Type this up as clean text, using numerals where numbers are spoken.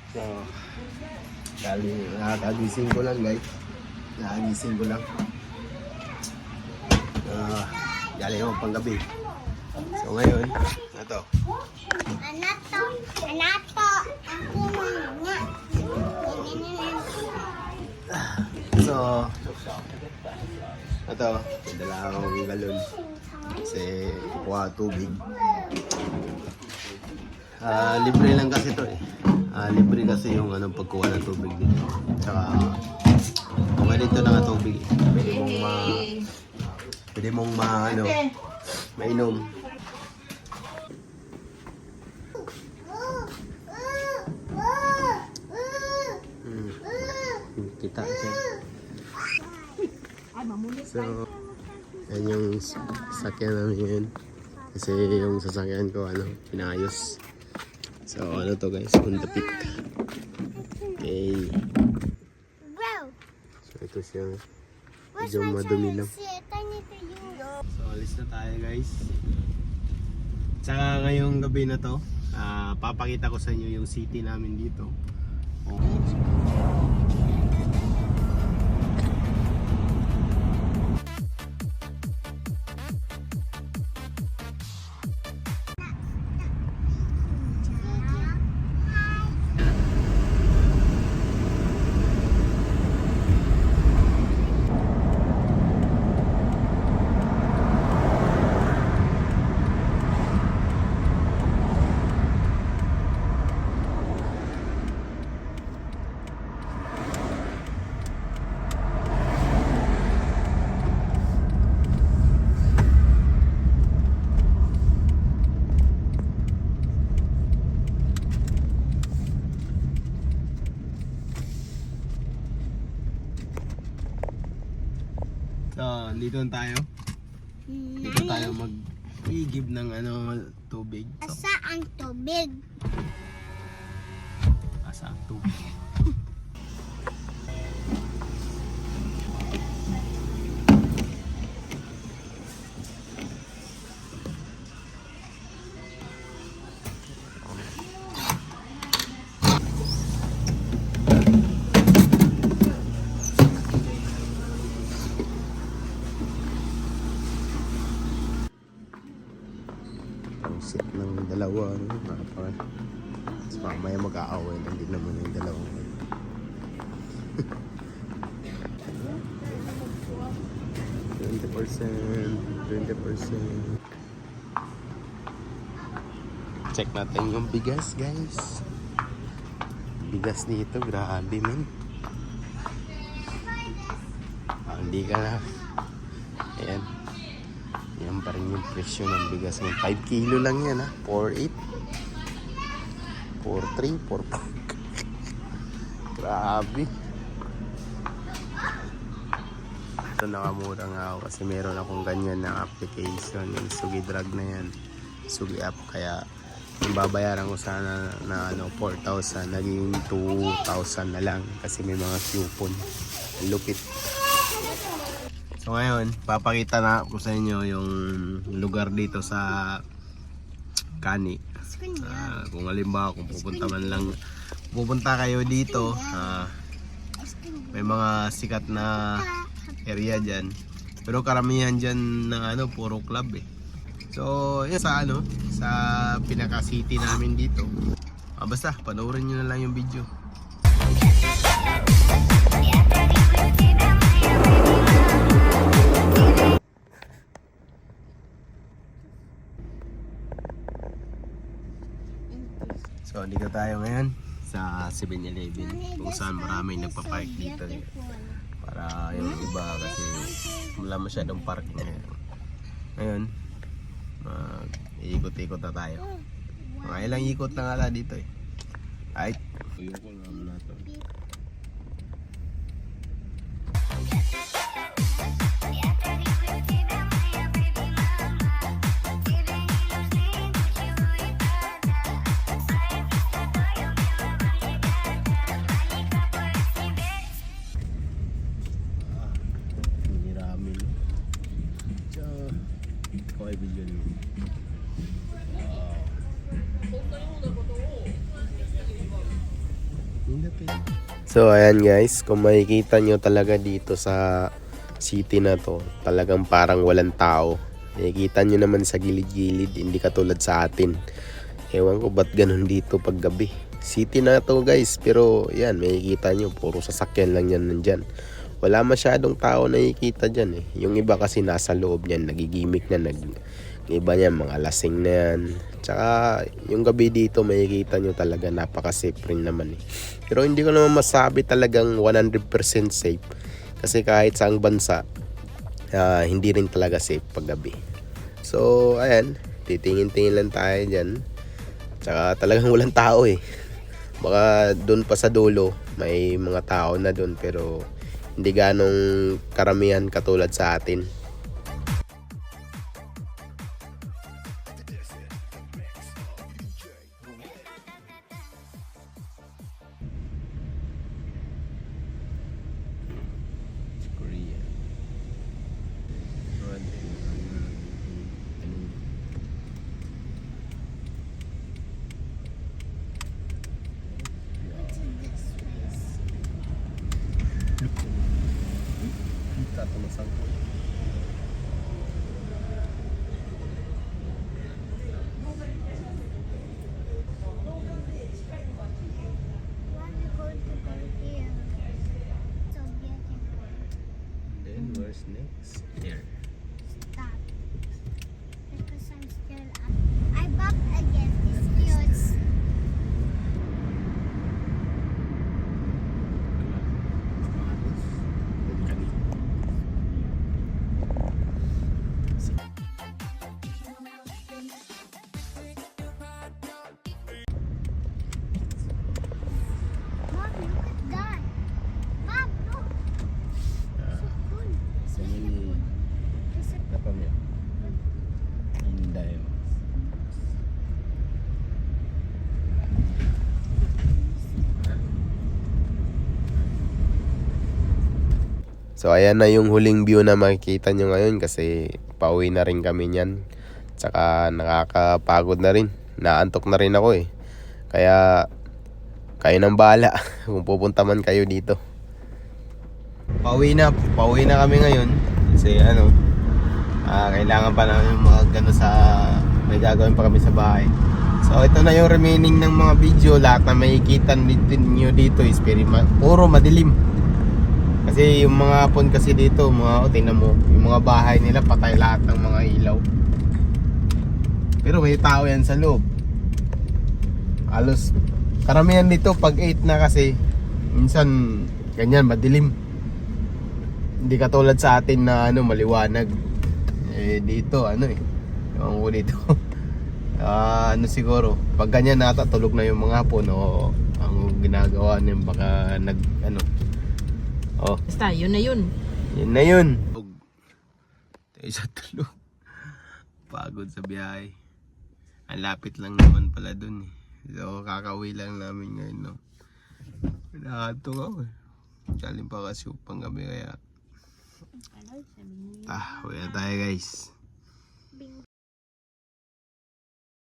So, nakagising ko lang guys. Nakagising ko lang. Galing ako pang gabi. So ngayon, ito. Anato. So, ito. Dala akong galon. Kasi kukuha tubig. Libre lang kasi ito eh. Libre kasi yung pagkuha ng tubig dito. Tsaka, okay dito na nga tubig eh. Pwede mong mainom. Kita siya. So, yan yung sasakyan namin yun. Kasi yung sasakyan ko, pinayos. So, to guys, on the peak. Okay. So, ito siya. Medyo madumi lang. So, alis na tayo guys. Tsaka ngayong gabi na to, papakita ko sa inyo yung city namin dito. So, dito tayo. Dito tayo mag-i-give ng tubig. So, Asa ang tubig? asa ang tubig. Sit ng dalawa, so, mamaya mag-aaway lang din naman yung dalawang 20%. Check natin yung bigas guys. Bigas nito, grabe man. Hindi ka na. Ayan. Yan pa rin yung presyo ng bigas ng 5 kilo lang yan 4.8 4.3 4.4 Grabe. Ito nakamura nga ako kasi meron akong ganyan na application, yung Sugi Drug na yan, Sugi app. Kaya yung babayaran ko sana na 4,000 naging 2,000 na lang kasi may mga coupon. Lupit. So ngayon, papakita na ko sa inyo yung lugar dito sa Kani. Kung halimbawa, kung pupunta kayo dito, may mga sikat na area dyan. Pero karamihan dyan ng puro club eh. So, yun sa pinaka city namin dito. Basta, panoorin nyo na lang yung video. So, dito tayo ngayon sa 7-Eleven kung saan maraming nagpapark dito eh. Para yung iba kasi wala masyadong park ngayon. Iikot-ikot na tayo. Mga ilang ikot na nga dito eh. Ay, ayoko na muna ito. So ayan guys, kung makikita nyo talaga dito sa city na to, talagang parang walang tao. Makikita nyo naman sa gilid-gilid, hindi katulad sa atin. Ewan ko ba't ganun dito pag gabi. City na to guys, pero yan, makikita nyo, puro sasakyan lang yan nandyan. Wala masyadong tao na nakikita dyan eh. Yung iba kasi nasa loob niyan, nagigimik na, iba niyan, mga lasing na yan. Tsaka yung gabi dito makikita nyo talaga napaka-safe rin naman eh. Pero hindi ko naman masabi talagang 100% safe. Kasi kahit saang bansa, hindi rin talaga safe pag gabi. So ayan, titingin-tingin lang tayo dyan. Tsaka talagang walang tao eh. Baka doon pa sa dulo may mga tao na doon, pero hindi ganong karamihan katulad sa atin. Korea. Kita tumasang ko. Then where's next? Here. Stop. Because I'm still up. I bumped against this cute. Mom, look at that. Mom, look. So cool. There's a Apa mo? Indah yun. So ayan na yung huling view na makikita nyo ngayon kasi pauwi na rin kami niyan. Tsaka nakakapagod na rin. Naantok na rin ako eh. Kaya kayo nang bahala kung pupunta man kayo dito. Pauwi na kami ngayon. Kasi kailangan pa namin may gagawin pa kami sa bahay. So ito na yung remaining ng mga video. Lahat na makikita nyo dito is puro madilim. Kasi yung mga hapon kasi dito, tingnan mo, yung mga bahay nila patay lahat ng mga ilaw. Pero may tao yan sa loob. Halos karamihan dito pag 8 na kasi minsan ganyan madilim. Hindi katulad sa atin na maliwanag. Dito ewan ko dito. Siguro pag ganyan tulog na yung mga hapon o ang ginagawa niya baka Oh. Basta, yun na yun. Yun na yun. Tayo sa tulog. Pagod sa biyahe. Ang lapit lang naman pala dun eh. So kakauwi lang namin ngayon Nakahatong ako eh. Galing pa kasi upang gabi kaya. Uwi na tayo guys.